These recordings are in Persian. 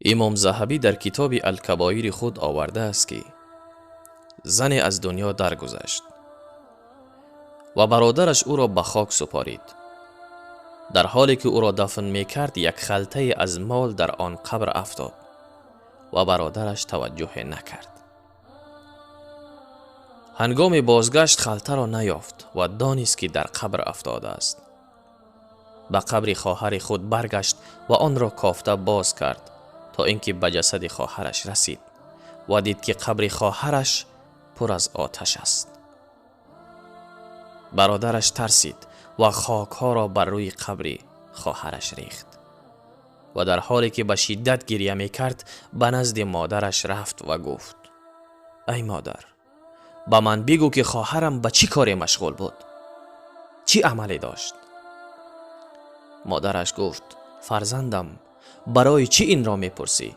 امام ذهبی در کتاب الکبایر خود آورده است که زنی از دنیا درگذشت و برادرش او را به خاک سپارید. در حالی که او را دفن می کرد یک خلطه از مال در آن قبر افتاد و برادرش توجه نکرد. هنگام بازگشت خلطه را نیافت و دانست که در قبر افتاده است. به قبر خواهر خود برگشت و آن را کافته باز کرد تا اینکه به جسد خواهرش رسید و دید که قبر خواهرش پر از آتش است. برادرش ترسید و خاکها را بر روی قبر خواهرش ریخت و در حالی که به شدت گریه می کرد به نزد مادرش رفت و گفت: ای مادر، با من بگو که خواهرم به چی کاری مشغول بود؟ چی عملی داشت؟ مادرش گفت: فرزندم، برای چی این را می پرسی؟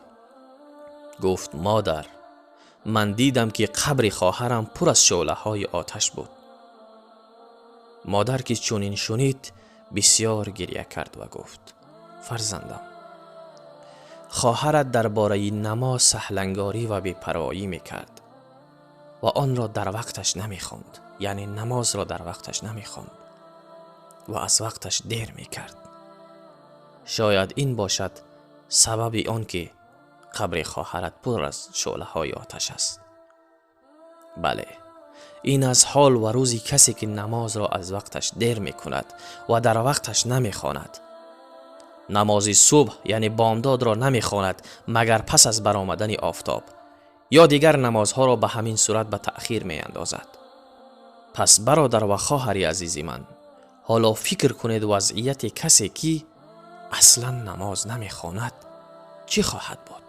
گفت: مادر، من دیدم که قبر خواهرم پر از شعله های آتش بود. مادر که چنین شنید بسیار گریه کرد و گفت: فرزندم، خواهرت درباره نماز سهلنگاری و بی‌پروایی میکرد و آن را در وقتش نمیخواند، یعنی نماز را در وقتش نمیخواند و از وقتش دیر میکرد. شاید این باشد سبب آن که قبر خواهرت پر از شعله های آتش است. بله، این از حال و روزی کسی که نماز را از وقتش دیر می کند و در وقتش نمی خواند. نماز صبح یعنی بامداد را نمی خواند مگر پس از برآمدن آفتاب، یا دیگر نمازها را به همین صورت به تأخیر می اندازد. پس برادر و خواهر عزیزی من، حالا فکر کنید وضعیت کسی که اصلا نماز نمی خواند چی خواهد بود؟